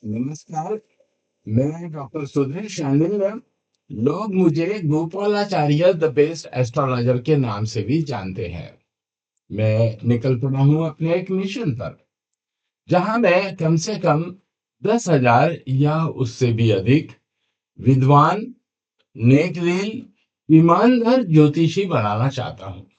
नमस्कार। मैं डॉक्टर सुधीर शांडिल्य। लोग मुझे गोपालाचार्य द बेस्ट एस्ट्रोलॉजर के नाम से भी जानते हैं। मैं निकल पड़ा हूँ अपने एक मिशन पर, जहां मैं कम से कम 10,000 या उससे भी अधिक विद्वान, नेकदिल, ईमानदार ज्योतिषी बनाना चाहता हूँ।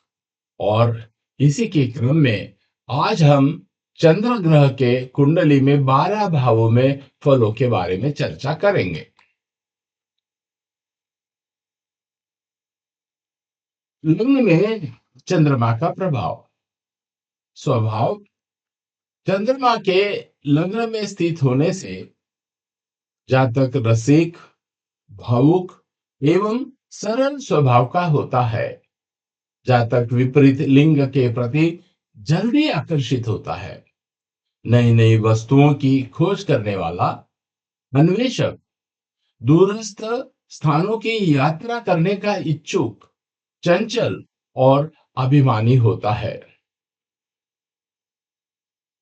और इसी के क्रम में आज हम चंद्र ग्रह के कुंडली में 12 भावों में फलों के बारे में चर्चा करेंगे। लग्न में चंद्रमा का प्रभाव। स्वभाव। चंद्रमा के लग्न में स्थित होने से जातक रसिक, भावुक एवं सरल स्वभाव का होता है। जातक विपरीत लिंग के प्रति जल्दी आकर्षित होता है। नई नई वस्तुओं की खोज करने वाला, अन्वेषक, दूरस्थ स्थानों की यात्रा करने का इच्छुक, चंचल और अभिमानी होता है।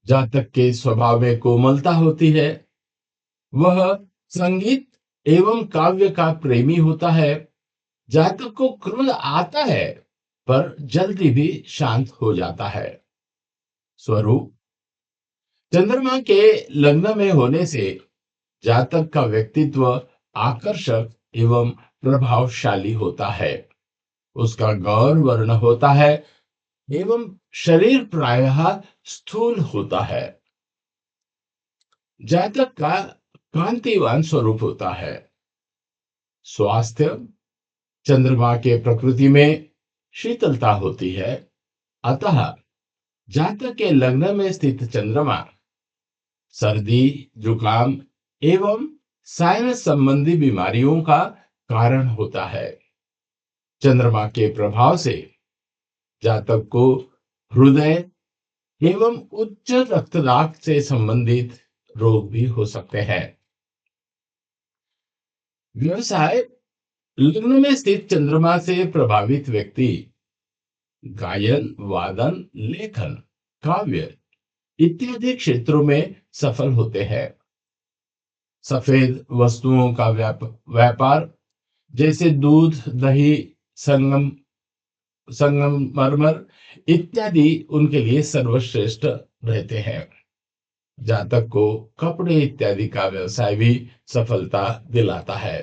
जातक के स्वभाव में कोमलता होती है। वह संगीत एवं काव्य का प्रेमी होता है। जातक को क्रोध आता है, पर जल्दी भी शांत हो जाता है। स्वरूप। चंद्रमा के लग्न में होने से जातक का व्यक्तित्व आकर्षक एवं प्रभावशाली होता है। उसका गौर वर्ण होता है एवं शरीर प्रायः स्थूल होता है। जातक का कांतिवान स्वरूप होता है। स्वास्थ्य। चंद्रमा के प्रकृति में शीतलता होती है, अतः जातक के लग्न में स्थित चंद्रमा सर्दी, जुकाम एवं साइनस संबंधी बीमारियों का कारण होता है। चंद्रमा के प्रभाव से जातक को हृदय एवं उच्च रक्तदाब से संबंधित रोग भी हो सकते हैं। व्यवसाय। लग्न में स्थित चंद्रमा से प्रभावित व्यक्ति गायन, वादन, लेखन, काव्य इत्यादि क्षेत्रों में सफल होते हैं। सफेद वस्तुओं का व्यापार, जैसे दूध, दही, संगम संगमरमर इत्यादि उनके लिए सर्वश्रेष्ठ रहते हैं। जातक को कपड़े इत्यादि का व्यवसाय भी सफलता दिलाता है।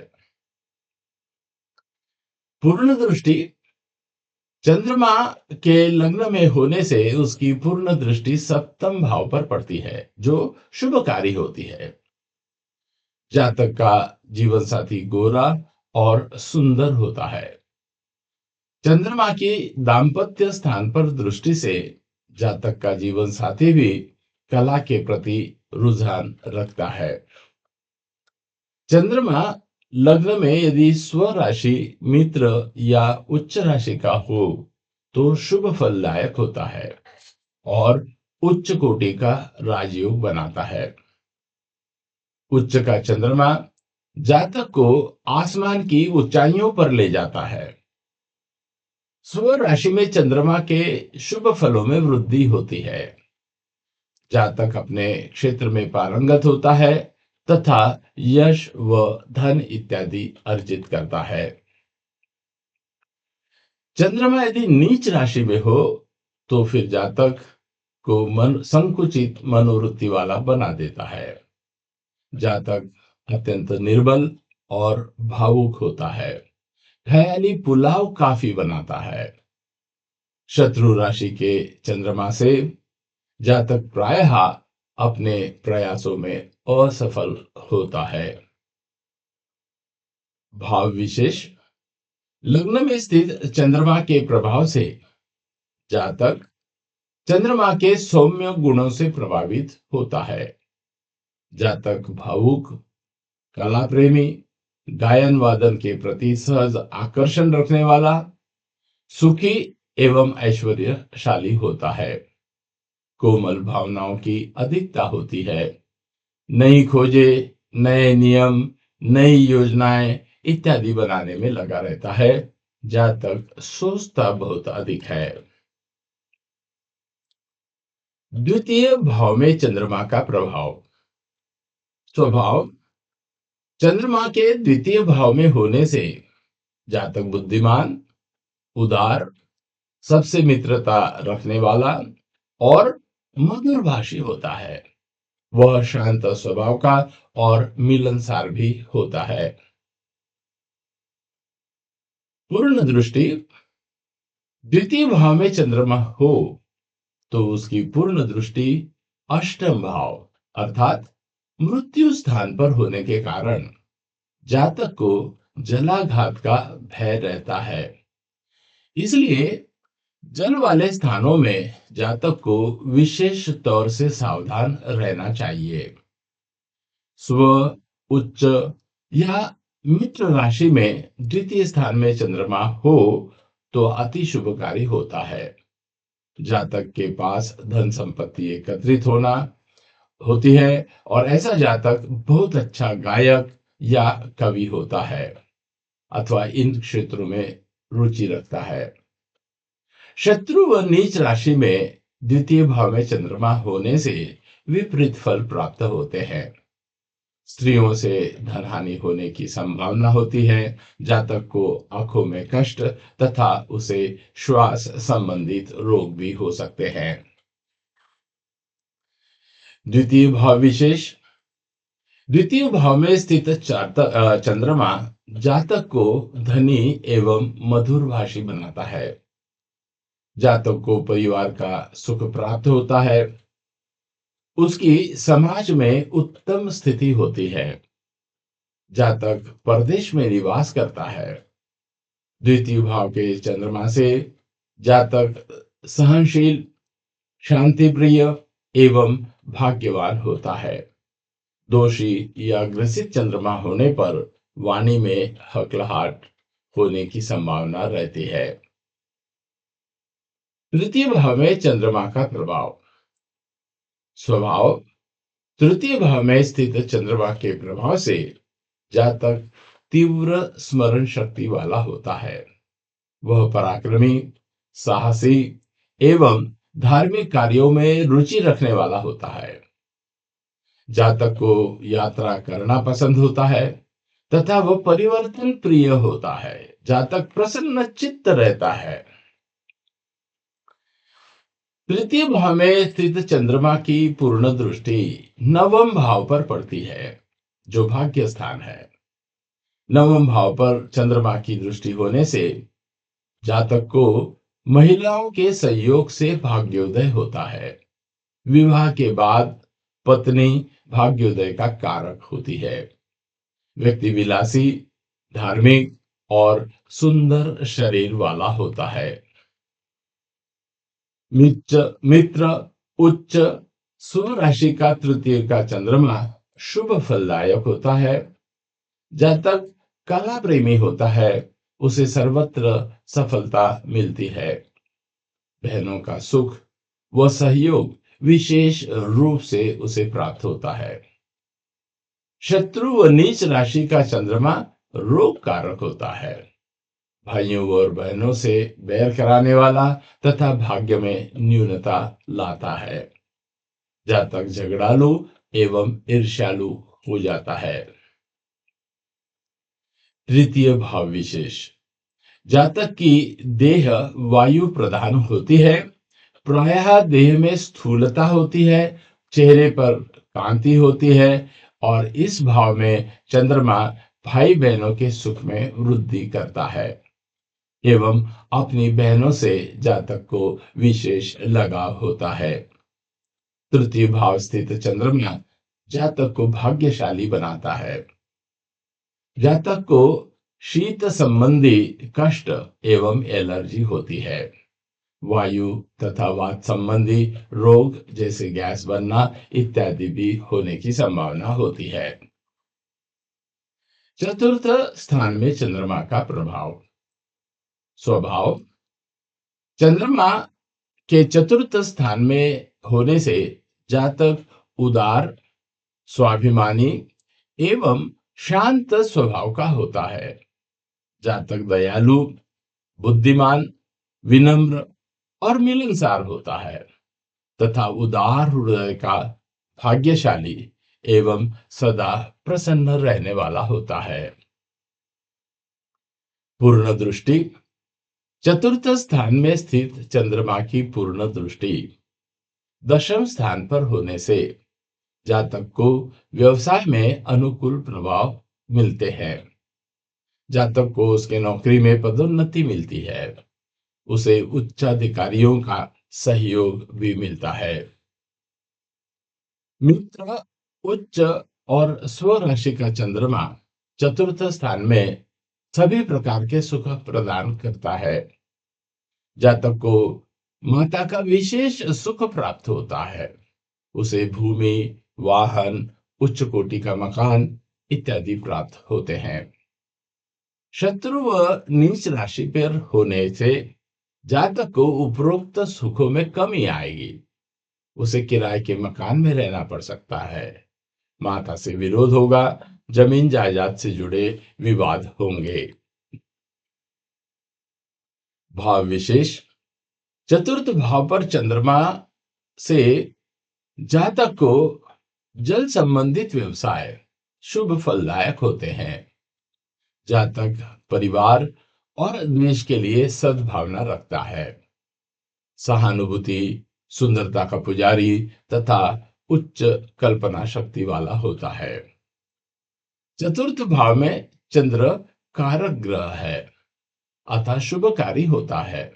पूर्ण दृष्टि। चंद्रमा के लग्न में होने से उसकी पूर्ण दृष्टि सप्तम भाव पर पड़ती है, जो शुभकारी होती है। जातक का जीवन साथी गोरा और सुंदर होता है। चंद्रमा की दांपत्य स्थान पर दृष्टि से जातक का जीवन साथी भी कला के प्रति रुझान रखता है। चंद्रमा लग्न में यदि स्वराशि, मित्र या उच्च राशि का हो तो शुभ फलदायक होता है और उच्च कोटि का राजयोग बनाता है। उच्च का चंद्रमा जातक को आसमान की ऊंचाइयों पर ले जाता है। स्वराशि में चंद्रमा के शुभ फलों में वृद्धि होती है। जातक अपने क्षेत्र में पारंगत होता है तथा यश व धन इत्यादि अर्जित करता है। चंद्रमा यदि नीच राशि में हो तो फिर जातक को मन संकुचित मनोवृत्ति वाला बना देता है। जातक अत्यंत निर्बल और भावुक होता है। ख्याली पुलाव काफी बनाता है। शत्रु राशि के चंद्रमा से जातक प्रायः अपने प्रयासों में असफल होता है। भाव विशेष। लग्न में स्थित चंद्रमा के प्रभाव से जातक चंद्रमा के सौम्य गुणों से प्रभावित होता है। जातक भावुक, कला प्रेमी, गायन वादन के प्रति सहज आकर्षण रखने वाला, सुखी एवं ऐश्वर्यशाली होता है। कोमल भावनाओं की अधिकता होती है। नई खोजें, नए नियम, नई योजनाएं इत्यादि बनाने में लगा रहता है। जातक सोचता बहुत अधिक है। द्वितीय भाव में चंद्रमा का प्रभाव। स्वभाव चंद्रमा के द्वितीय भाव में होने से जातक बुद्धिमान, उदार, सबसे मित्रता रखने वाला और मधुरभाषी होता है। वह शांत स्वभाव का और मिलनसार भी होता है। पूर्ण दृष्टि द्वितीय भाव में चंद्रमा हो तो उसकी पूर्ण दृष्टि अष्टम भाव अर्थात मृत्यु स्थान पर होने के कारण जातक को जलाघात का भय रहता है। इसलिए जल वाले स्थानों में जातक को विशेष तौर से सावधान रहना चाहिए। स्व, उच्च या मित्र राशि में द्वितीय स्थान में चंद्रमा हो तो अति शुभकारी होता है। जातक के पास धन संपत्ति एकत्रित होना होती है और ऐसा जातक बहुत अच्छा गायक या कवि होता है अथवा इन क्षेत्रों में रुचि रखता है। शत्रु व नीच राशि में द्वितीय भाव में चंद्रमा होने से विपरीत फल प्राप्त होते हैं। स्त्रियों से धन हानि होने की संभावना होती है। जातक को आंखों में कष्ट तथा उसे श्वास संबंधित रोग भी हो सकते हैं। द्वितीय भाव विशेष द्वितीय भाव में स्थित चंद्रमा जातक को धनी एवं मधुरभाषी बनाता है। जातक को परिवार का सुख प्राप्त होता है। उसकी समाज में उत्तम स्थिति होती है। जातक परदेश में निवास करता है। द्वितीय भाव के चंद्रमा से जातक सहनशील, शांतिप्रिय एवं भाग्यवान होता है। दोषी या ग्रसित चंद्रमा होने पर वाणी में हकलाहट होने की संभावना रहती है। तृतीय भाव में चंद्रमा का प्रभाव स्वभाव तृतीय भाव में स्थित चंद्रमा के प्रभाव से जातक तीव्र स्मरण शक्ति वाला होता है। वह पराक्रमी, साहसी एवं धार्मिक कार्यों में रुचि रखने वाला होता है। जातक को यात्रा करना पसंद होता है तथा वह परिवर्तन प्रिय होता है। जातक प्रसन्न चित्त रहता है। तृतीय भाव में स्थित चंद्रमा की पूर्ण दृष्टि नवम भाव पर पड़ती है जो भाग्य स्थान है। नवम भाव पर चंद्रमा की दृष्टि होने से जातक को महिलाओं के सहयोग से भाग्योदय होता है। विवाह के बाद पत्नी भाग्योदय का कारक होती है। व्यक्ति विलासी, धार्मिक और सुंदर शरीर वाला होता है। मित्र उच्च स्वराशि का तृतीय का चंद्रमा शुभ फलदायक होता है। जातक कला प्रेमी होता है, उसे सर्वत्र सफलता मिलती है। बहनों का सुख व सहयोग विशेष रूप से उसे प्राप्त होता है। शत्रु व नीच राशि का चंद्रमा रोग कारक होता है। भाइयों और बहनों से बैर कराने वाला तथा भाग्य में न्यूनता लाता है। जातक झगड़ालू एवं ईर्ष्यालु हो जाता है। तृतीय भाव विशेष जातक की देह वायु प्रधान होती है। प्रायः देह में स्थूलता होती है, चेहरे पर कांति होती है और इस भाव में चंद्रमा भाई बहनों के सुख में वृद्धि करता है एवं अपनी बहनों से जातक को विशेष लगाव होता है। तृतीय भाव स्थित चंद्रमा जातक को भाग्यशाली बनाता है। जातक को शीत संबंधी कष्ट एवं एलर्जी होती है। वायु तथा वात संबंधी रोग जैसे गैस बनना इत्यादि भी होने की संभावना होती है। चतुर्थ स्थान में चंद्रमा का प्रभाव स्वभाव चंद्रमा के चतुर्थ स्थान में होने से जातक उदार, स्वाभिमानी एवं शांत स्वभाव का होता है। जातक दयालु, बुद्धिमान, विनम्र और मिलनसार होता है तथा उदार हृदय का, भाग्यशाली एवं सदा प्रसन्न रहने वाला होता है। पूर्ण दृष्टि। चतुर्थ स्थान में स्थित चंद्रमा की पूर्ण दृष्टि दशम स्थान पर होने से जातक को व्यवसाय में अनुकूल प्रभाव मिलते हैं। जातक को उसके नौकरी में पदोन्नति मिलती है। उसे उच्चाधिकारियों का सहयोग भी मिलता है। मित्र, उच्च और स्व राशि का चंद्रमा चतुर्थ स्थान में सभी प्रकार के सुख प्रदान करता है। जातक को माता का विशेष सुख प्राप्त होता है। उसे भूमि, वाहन, उच्च कोटि का मकान इत्यादि प्राप्त होते हैं। शत्रु व नीच राशि पर होने से जातक को उपरोक्त सुखों में कमी आएगी। उसे किराए के मकान में रहना पड़ सकता है। माता से विरोध होगा। जमीन जायदाद से जुड़े विवाद होंगे। भाव विशेष। चतुर्थ भाव पर चंद्रमा से जातक को जल संबंधित व्यवसाय शुभ फलदायक होते हैं। जातक परिवार और देश के लिए सद्भावना रखता है। सहानुभूति, सुंदरता का पुजारी तथा उच्च कल्पना शक्ति वाला होता है। चतुर्थ भाव में चंद्र कारक ग्रह है, अतः शुभकारी होता है।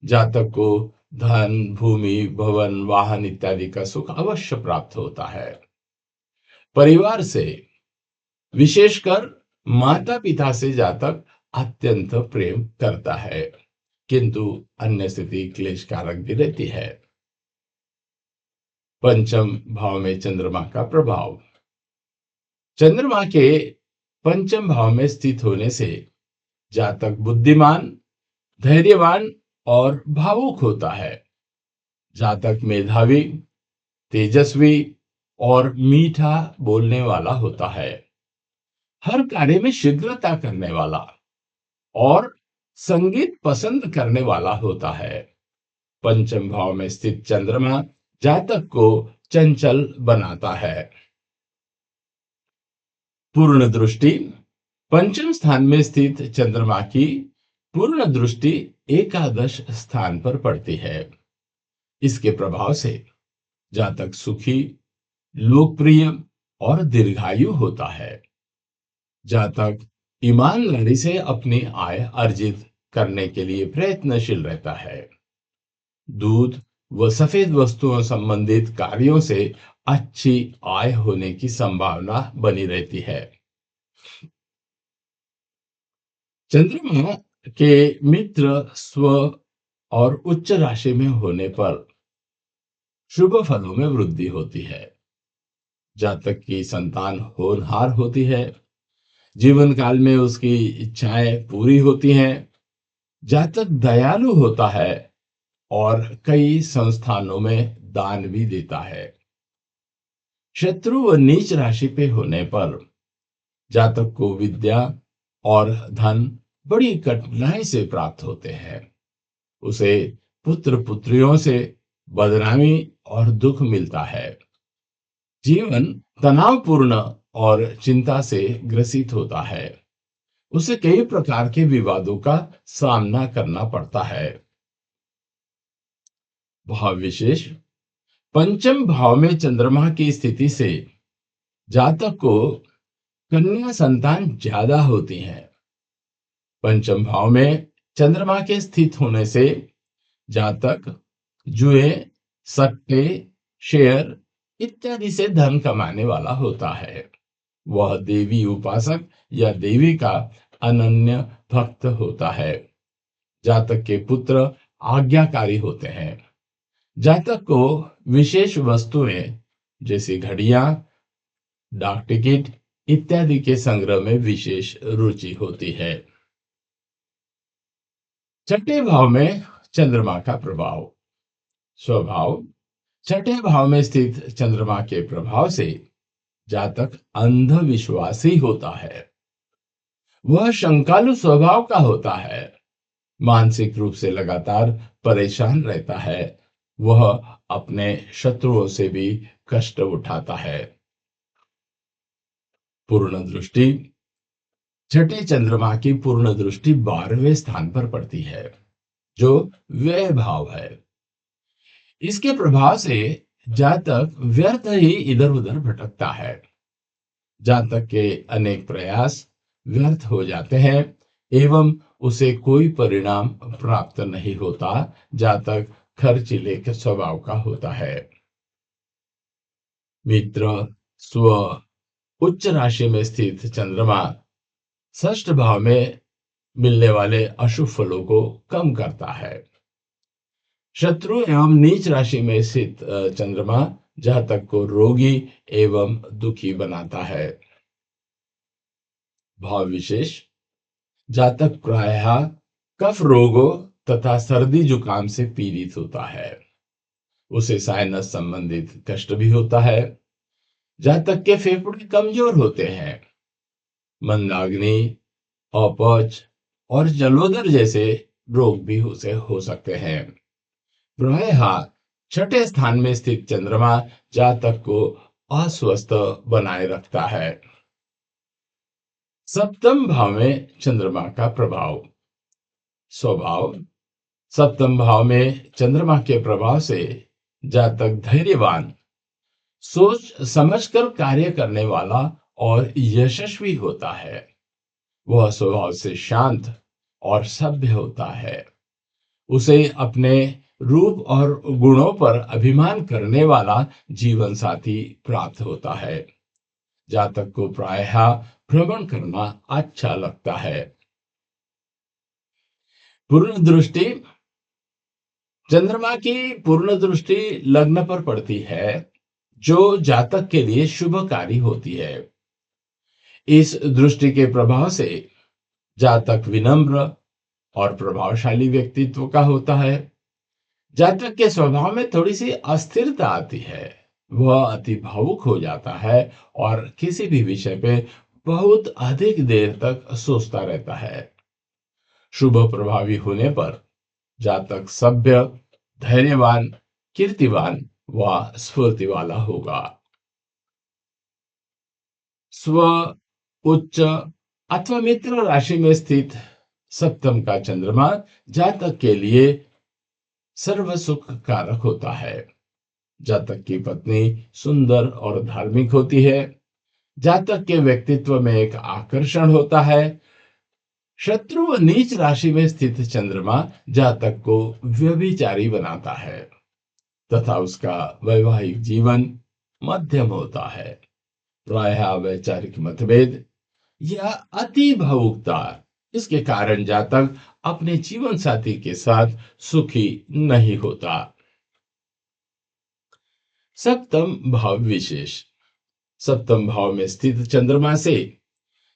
जातक को धन, भूमि, भवन, वाहन इत्यादि का सुख अवश्य प्राप्त होता है। परिवार से, विशेषकर माता पिता से जातक अत्यंत प्रेम करता है, किंतु अन्य स्थिति क्लेश कारक भी रहती है। पंचम भाव में चंद्रमा का प्रभाव। चंद्रमा के पंचम भाव में स्थित होने से जातक बुद्धिमान, धैर्यवान और भावुक होता है। जातक मेधावी, तेजस्वी और मीठा बोलने वाला होता है। हर कार्य में शीघ्रता करने वाला और संगीत पसंद करने वाला होता है। पंचम भाव में स्थित चंद्रमा जातक को चंचल बनाता है। पूर्ण दृष्टि। पंचम स्थान में स्थित चंद्रमा की पूर्ण दृष्टि एकादश स्थान पर पड़ती है। इसके प्रभाव से जातक सुखी, लोकप्रिय और दीर्घायु होता है। जातक ईमानदारी से अपनी आय अर्जित करने के लिए प्रयत्नशील रहता है। दूध व सफेद वस्तुओं संबंधित कार्यों से अच्छी आय होने की संभावना बनी रहती है। चंद्रमा के मित्र, स्व और उच्च राशि में होने पर शुभ फलों में वृद्धि होती है। जातक की संतान होनहार होती है। जीवन काल में उसकी इच्छाएं पूरी होती हैं। जातक दयालु होता है और कई संस्थानों में दान भी देता है। शत्रु व नीच राशि पे होने पर जातक को विद्या और धन बड़ी कठिनाई से प्राप्त होते हैं। उसे पुत्र पुत्रियों से बदनामी और दुख मिलता है। जीवन तनावपूर्ण और चिंता से ग्रसित होता है। उसे कई प्रकार के विवादों का सामना करना पड़ता है। भाव विशेष। पंचम भाव में चंद्रमा की स्थिति से जातक को कन्या संतान ज्यादा होती है। पंचम भाव में चंद्रमा के स्थित होने से जातक जुए, सट्टे, शेयर इत्यादि से धन कमाने वाला होता है। वह देवी उपासक या देवी का अनन्य भक्त होता है। जातक के पुत्र आज्ञाकारी होते हैं। जातक को विशेष वस्तुएं जैसे घड़ियां, डाक टिकट इत्यादि के संग्रह में विशेष रुचि होती है। छठे भाव में चंद्रमा का प्रभाव। स्वभाव। छठे भाव में स्थित चंद्रमा के प्रभाव से जातक अंधविश्वासी होता है। वह शंकालु स्वभाव का होता है। मानसिक रूप से लगातार परेशान रहता है। वह अपने शत्रुओं से भी कष्ट उठाता है। पूर्ण दृष्टि, छठे चंद्रमा की पूर्ण दृष्टि 12वें स्थान पर पड़ती है, जो व्यय भाव है। इसके प्रभाव से जातक व्यर्थ ही इधर उधर भटकता है। जातक के अनेक प्रयास व्यर्थ हो जाते हैं एवं उसे कोई परिणाम प्राप्त नहीं होता। जातक खर्चीले के स्वभाव का होता है। मित्र, स्व उच्च राशि में स्थित चंद्रमा षष्ठ भाव में मिलने वाले अशुभ फलों को कम करता है। शत्रु एवं नीच राशि में स्थित चंद्रमा जातक को रोगी एवं दुखी बनाता है। भाव विशेष, जातक प्रायः कफ रोगों तथा सर्दी जुकाम से पीड़ित होता है। उसे साइनस संबंधित कष्ट भी होता है। जातक के फेफड़े कमजोर होते हैं। मंदाग्नि, अपच और जलोदर जैसे रोग भी उसे हो सकते हैं। प्रायः छठे स्थान में स्थित चंद्रमा जातक को अस्वस्थ बनाए रखता है। सप्तम भाव में चंद्रमा का प्रभाव। स्वभाव, सप्तम भाव में चंद्रमा के प्रभाव से जातक धैर्यवान, सोच समझकर कार्य करने वाला और यशस्वी होता है। वह स्वभाव से शांत और सभ्य होता है। उसे अपने रूप और गुणों पर अभिमान करने वाला जीवन साथी प्राप्त होता है। जातक को प्रायः भ्रमण करना अच्छा लगता है। पूर्ण दृष्टि, चंद्रमा की पूर्ण दृष्टि लग्न पर पड़ती है, जो जातक के लिए शुभकारी होती है। इस दृष्टि के प्रभाव से जातक विनम्र और प्रभावशाली व्यक्तित्व का होता है। जातक के स्वभाव में थोड़ी सी अस्थिरता आती है। वह अति भावुक हो जाता है और किसी भी विषय पे बहुत अधिक देर तक सोचता रहता है। शुभ प्रभावी होने पर जातक सभ्य, धैर्यवान, कीर्तिवान व स्फूर्ति वाला होगा। स्व उच्च अथवा मित्र राशि में स्थित सप्तम का चंद्रमा जातक के लिए सर्व सुख कारक होता है। जातक की पत्नी सुंदर और धार्मिक होती है। जातक के व्यक्तित्व में एक आकर्षण होता है। शत्रु व नीच राशि में स्थित चंद्रमा जातक को व्यभिचारी बनाता है तथा उसका वैवाहिक जीवन मध्यम होता है। प्रायः वैचारिक मतभेद या अति भावुकता, इसके कारण जातक अपने जीवन साथी के साथ सुखी नहीं होता। सप्तम भाव विशेष, सप्तम भाव में स्थित चंद्रमा से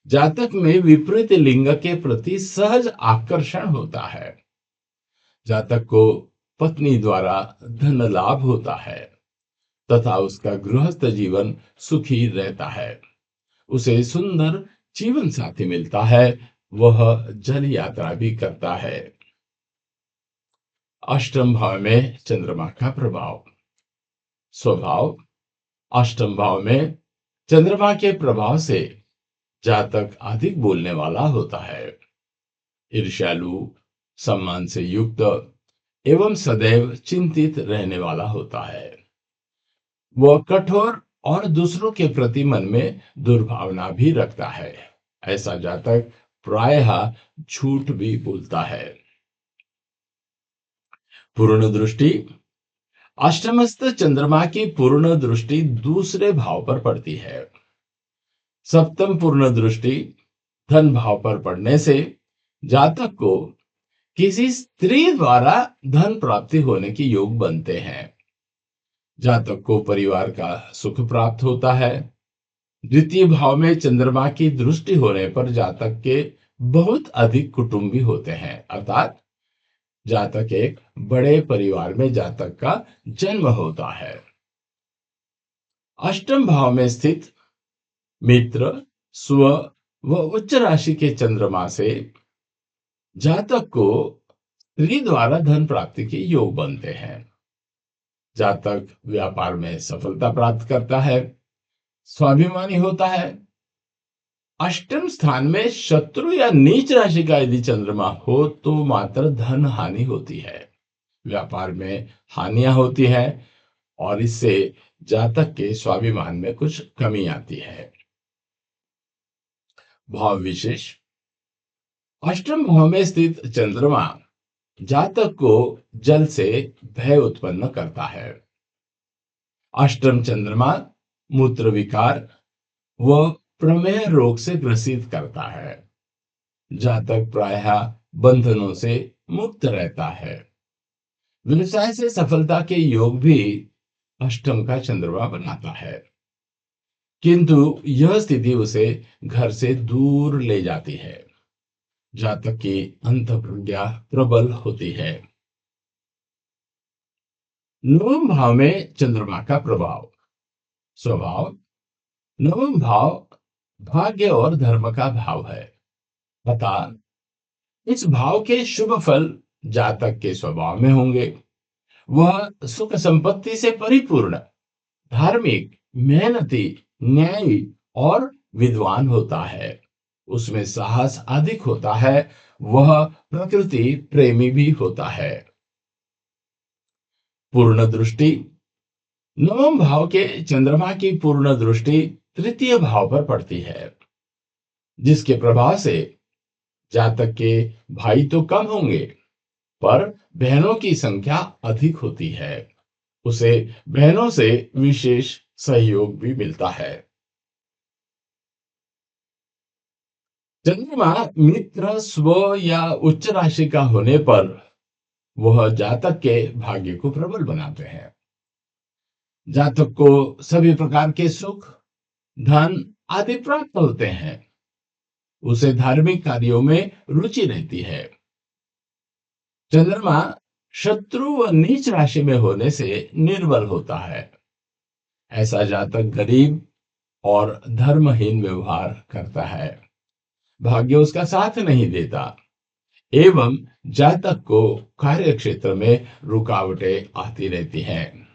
जातक में विपरीत लिंग के प्रति सहज आकर्षण होता है। जातक को पत्नी द्वारा धन लाभ होता है तथा उसका गृहस्थ जीवन सुखी रहता है। उसे सुंदर जीवन साथी मिलता है। वह जल यात्रा भी करता है। अष्टम भाव में चंद्रमा का प्रभाव। स्वभाव, अष्टम भाव में चंद्रमा के प्रभाव से जातक अधिक बोलने वाला होता है। ईर्ष्यालु, सम्मान से युक्त एवं सदैव चिंतित रहने वाला होता है। वह कठोर और दूसरों के प्रति मन में दुर्भावना भी रखता है। ऐसा जातक प्रायः झूठ भी बोलता है। पूर्ण दृष्टि, अष्टमस्थ चंद्रमा की पूर्ण दृष्टि दूसरे भाव पर पड़ती है। सप्तम पूर्ण दृष्टि धन भाव पर पड़ने से जातक को किसी स्त्री द्वारा धन प्राप्ति होने की योग बनते हैं। जातक को परिवार का सुख प्राप्त होता है। द्वितीय भाव में चंद्रमा की दृष्टि होने पर जातक के बहुत अधिक कुटुंबी होते हैं, अर्थात जातक एक बड़े परिवार में जातक का जन्म होता है। अष्टम भाव में स्थित मित्र, स्व व उच्च राशि के चंद्रमा से जातक को स्त्री द्वारा धन प्राप्ति के योग बनते हैं। जातक व्यापार में सफलता प्राप्त करता है, स्वाभिमानी होता है, अष्टम स्थान में शत्रु या नीच राशि का यदि चंद्रमा हो तो मात्र धन हानि होती है, व्यापार में हानियां होती है और इससे जातक के स्वाभिमान में कुछ कमी आती है। भाव विशेष। अष्टम भाव में स्थित चंद्रमा जातक को जल से भय उत्पन्न करता है। अष्टम चंद्रमा मूत्र विकार व प्रमेह रोग से ग्रसित करता है। जातक प्रायः बंधनों से मुक्त रहता है। व्यवसाय से सफलता के योग भी अष्टम का चंद्रमा बनाता है, किंतु यह स्थिति उसे घर से दूर ले जाती है। जातक की अंतःप्रज्ञा प्रबल होती है। नवम भाव में चंद्रमा का प्रभाव। स्वभाव। नवम भाव भाग्य और धर्म का भाव है, अतः इस भाव के शुभ फल जातक के स्वभाव में होंगे। वह सुख संपत्ति से परिपूर्ण, धार्मिक, मेहनती, न्यायी और विद्वान होता है। उसमें साहस अधिक होता है। वह प्रकृति प्रेमी भी होता है। पूर्ण दृष्टि। नवम भाव के चंद्रमा की पूर्ण दृष्टि तृतीय भाव पर पड़ती है, जिसके प्रभाव से जातक के भाई तो कम होंगे, पर बहनों की संख्या अधिक होती है। उसे बहनों से विशेष सहयोग भी मिलता है। चंद्रमा मित्र, स्व या उच्च राशि का होने पर वह जातक के भाग्य को प्रबल बनाते हैं। जातक को सभी प्रकार के सुख, धन आदि प्राप्त होते हैं। उसे धार्मिक कार्यों में रुचि रहती है। चंद्रमा शत्रु व नीच राशि में होने से निर्बल होता है। ऐसा जातक गरीब और धर्महीन व्यवहार करता है। भाग्य उसका साथ नहीं देता एवं जातक को कार्य क्षेत्र में रुकावटें आती रहती हैं।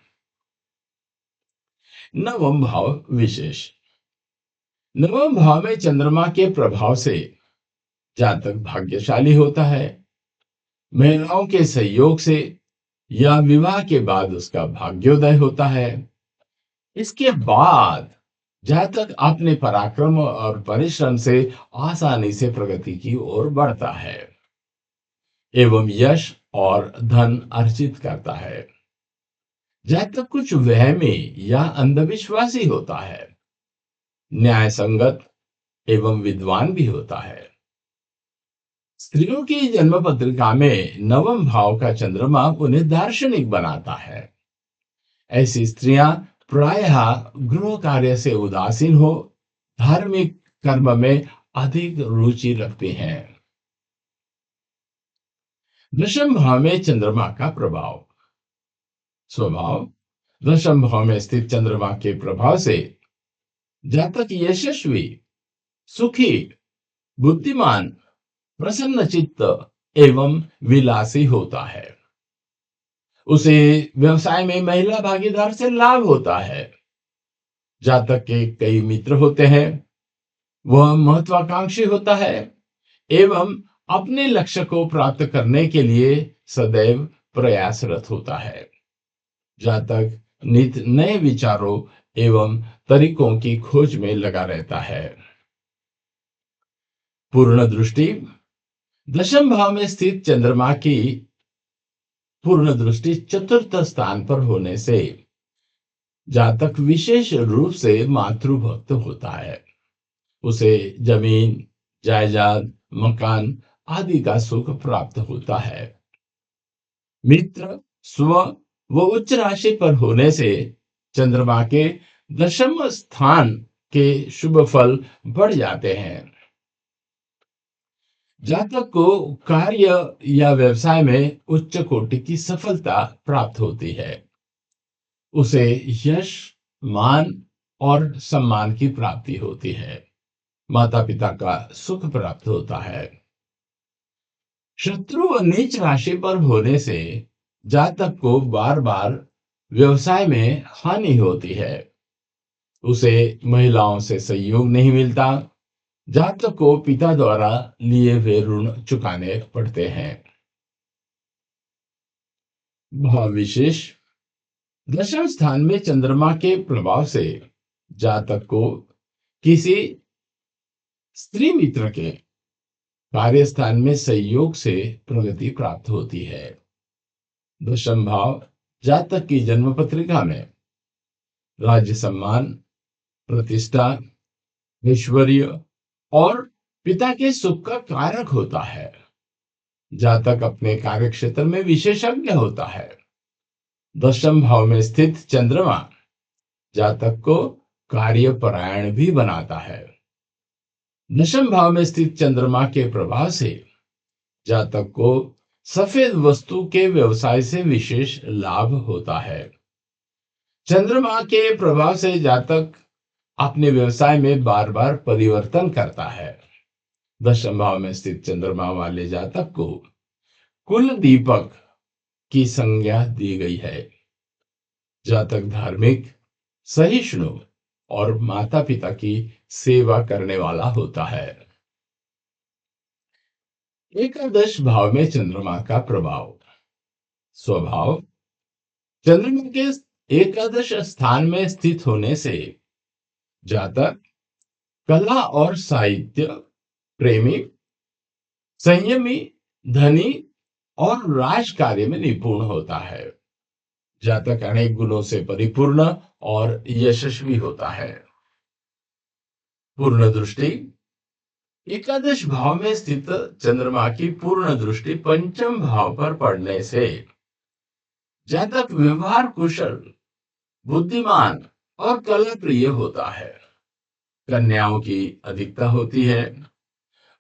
नवम भाव विशेष। नवम भाव में चंद्रमा के प्रभाव से जातक भाग्यशाली होता है। महिलाओं के सहयोग से या विवाह के बाद उसका भाग्योदय होता है। इसके बाद जातक अपने पराक्रम और परिश्रम से आसानी से प्रगति की ओर बढ़ता है एवं यश और धन अर्जित करता है। जातक कुछ वहमी या अंधविश्वासी होता है। न्याय संगत एवं विद्वान भी होता है। स्त्रियों की जन्म पत्रिका में नवम भाव का चंद्रमा उन्हें दार्शनिक बनाता है। ऐसी स्त्रियां प्रायः गृह कार्य से उदासीन हो धार्मिक कर्म में अधिक रुचि रखती हैं। दशम भाव में चंद्रमा का प्रभाव। स्वभाव। दशम भाव में स्थित चंद्रमा के प्रभाव से जातक यशस्वी, सुखी, बुद्धिमान, प्रसन्न चित्त एवं विलासी होता है। उसे व्यवसाय में महिला भागीदार से लाभ होता है। जातक के कई मित्र होते हैं। वह महत्वाकांक्षी होता है एवं अपने लक्ष्य को प्राप्त करने के लिए सदैव प्रयासरत होता है। जातक नित नए विचारों एवं तरीकों की खोज में लगा रहता है। पूर्ण दृष्टि। दशम भाव में स्थित चंद्रमा की पूर्ण दृष्टि चतुर्थ स्थान पर होने से जातक विशेष रूप से मातृभक्त होता है। उसे जमीन, जायदाद, मकान आदि का सुख प्राप्त होता है। मित्र, स्व व उच्च राशि पर होने से चंद्रमा के दशम स्थान के शुभ फल बढ़ जाते हैं। जातक को कार्य या व्यवसाय में उच्च कोटि की सफलता प्राप्त होती है। उसे यश, मान और सम्मान की प्राप्ति होती है। माता पिता का सुख प्राप्त होता है। शत्रु व नीच राशि पर होने से जातक को बार बार व्यवसाय में हानि होती है। उसे महिलाओं से सहयोग नहीं मिलता। जातक को पिता द्वारा लिए हुए ऋण चुकाने पड़ते हैं। भाव विशेष। दशम स्थान में चंद्रमा के प्रभाव से जातक को किसी स्त्री मित्र के कार्यस्थान में सहयोग से प्रगति प्राप्त होती है। दशम भाव जातक की जन्म पत्रिका में राज्य सम्मान, प्रतिष्ठा, ऐश्वर्य और पिता के सुख का कारक होता है। जातक अपने कार्य क्षेत्र में विशेषज्ञ होता है। दशम भाव में स्थित चंद्रमा जातक को कार्यपरायण भी बनाता है। दशम भाव में स्थित चंद्रमा के प्रभाव से जातक को सफेद वस्तु के व्यवसाय से विशेष लाभ होता है। चंद्रमा के प्रभाव से जातक अपने व्यवसाय में बार बार परिवर्तन करता है। दशम भाव में स्थित चंद्रमा वाले जातक को कुल दीपक की संज्ञा दी गई है। जातक धार्मिक, सहिष्णु और माता पिता की सेवा करने वाला होता है। एकादश भाव में चंद्रमा का प्रभाव। स्वभाव। चंद्रमा के एकादश स्थान में स्थित होने से जातक कला और साहित्य प्रेमी, संयमी, धनी और राज कार्य में निपुण होता है। जातक अनेक गुणों से परिपूर्ण और यशस्वी होता है। पूर्ण दृष्टि। एकादश भाव में स्थित चंद्रमा की पूर्ण दृष्टि पंचम भाव पर पड़ने से जातक व्यवहार कुशल, बुद्धिमान और कला प्रिय होता है। कन्याओं की अधिकता होती है।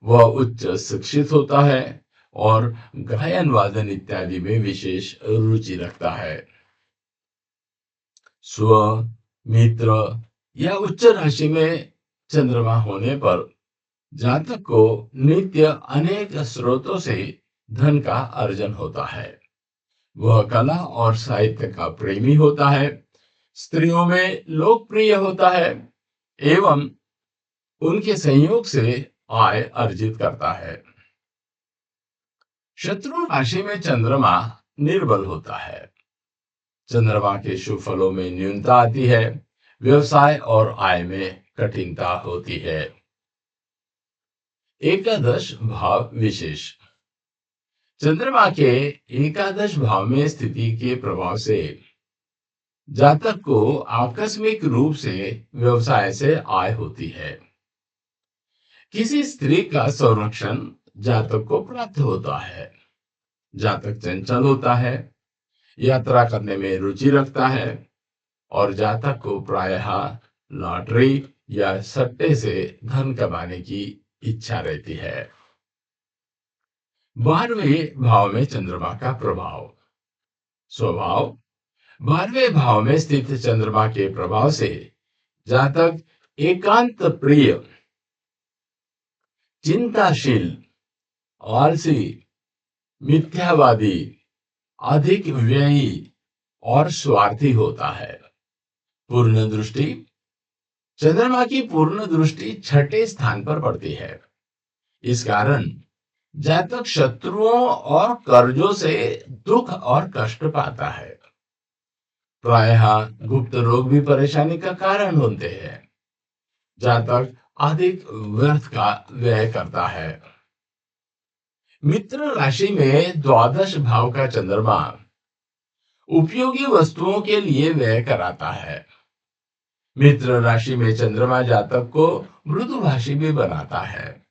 वह उच्च शिक्षित होता है और गायन वादन इत्यादि में विशेष रुचि रखता है। स्व, मित्र या उच्च राशि में चंद्रमा होने पर जातक को नित्य अनेक स्रोतों से धन का अर्जन होता है। वह कला और साहित्य का प्रेमी होता है, स्त्रियों में लोकप्रिय होता है एवं उनके संयोग से आय अर्जित करता है। शत्रु राशि में चंद्रमा निर्बल होता है। चंद्रमा के शुभ फलों में न्यूनता आती है। व्यवसाय और आय में कठिनता होती है। एकादश भाव विशेष। चंद्रमा के एकादश भाव में स्थिति के प्रभाव से जातक को आकस्मिक रूप से व्यवसाय से आय होती है। किसी स्त्री का संरक्षण जातक को प्राप्त होता है। जातक चंचल होता है, यात्रा करने में रुचि रखता है और जातक को प्रायः लॉटरी या सट्टे से धन कमाने की इच्छा रहती है। 12वें भाव में चंद्रमा का प्रभाव। स्वभाव। 12वें भाव में स्थित चंद्रमा के प्रभाव से जातक एकांत प्रिय, चिंताशील, आलसी, मिथ्यावादी, अधिक व्ययी और स्वार्थी होता है। पूर्ण दृष्टि। चंद्रमा की पूर्ण दृष्टि छठे स्थान पर पड़ती है। इस कारण जातक शत्रुओं और कर्जों से दुख और कष्ट पाता है। प्रायः गुप्त रोग भी परेशानी का कारण होते हैं। जातक अधिक व्यर्थ का व्यय करता है। मित्र राशि में द्वादश भाव का चंद्रमा उपयोगी वस्तुओं के लिए व्यय कराता है। मित्र राशि में चंद्रमा जातक को मृदुभाषी भी बनाता है।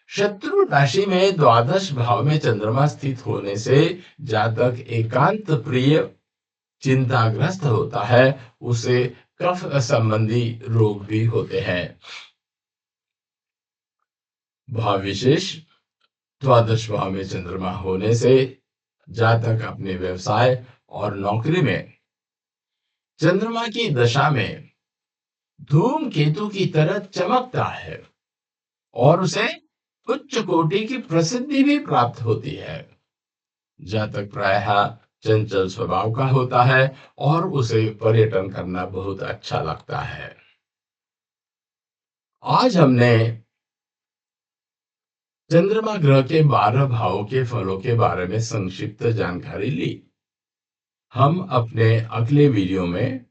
शत्रु राशि में द्वादश भाव में चंद्रमा स्थित होने से जातक एकांत प्रिय, चिंताग्रस्त होता है। उसे कफ संबंधी रोग भी होते हैं। भाव विशेष। द्वादश भाव में चंद्रमा होने से जातक अपने व्यवसाय और नौकरी में चंद्रमा की दशा में धूमकेतु की तरह चमकता है और उसे उच्च कोटि की प्रसिद्धि भी प्राप्त होती है। जातक प्रायः चंचल स्वभाव का होता है और उसे पर्यटन करना बहुत अच्छा लगता है। आज हमने चंद्रमा ग्रह के 12 भावों के फलों के बारे में संक्षिप्त जानकारी ली। हम अपने अगले वीडियो में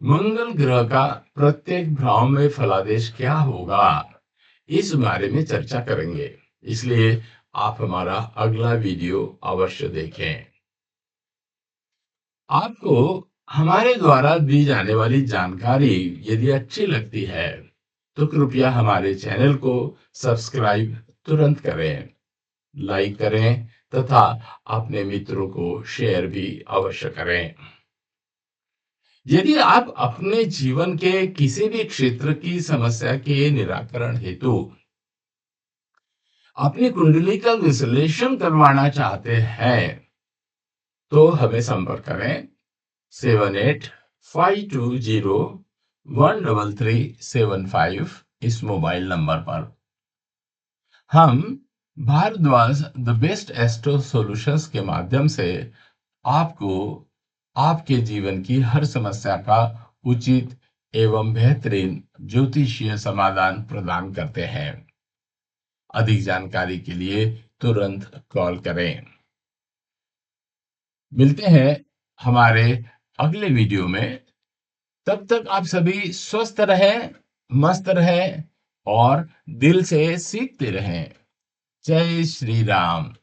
मंगल ग्रह का प्रत्येक भाव में फलादेश क्या होगा, इस बारे में चर्चा करेंगे। इसलिए आप हमारा अगला वीडियो अवश्य देखें। आपको हमारे द्वारा दी जाने वाली जानकारी यदि अच्छी लगती है तो कृपया हमारे चैनल को सब्सक्राइब तुरंत करें, लाइक करें तथा अपने मित्रों को शेयर भी अवश्य करें। यदि आप अपने जीवन के किसी भी क्षेत्र की समस्या के निराकरण हेतु अपनी कुंडली का विश्लेषण करवाना चाहते हैं तो हमें संपर्क करें 7852013375 इस मोबाइल नंबर पर। हम Bharadwaj the best astro solutions के माध्यम से आपको आपके जीवन की हर समस्या का उचित एवं बेहतरीन ज्योतिषीय समाधान प्रदान करते हैं। अधिक जानकारी के लिए तुरंत कॉल करें। मिलते हैं हमारे अगले वीडियो में। तब तक आप सभी स्वस्थ रहें, मस्त रहें और दिल से सीखते रहें। जय श्री राम।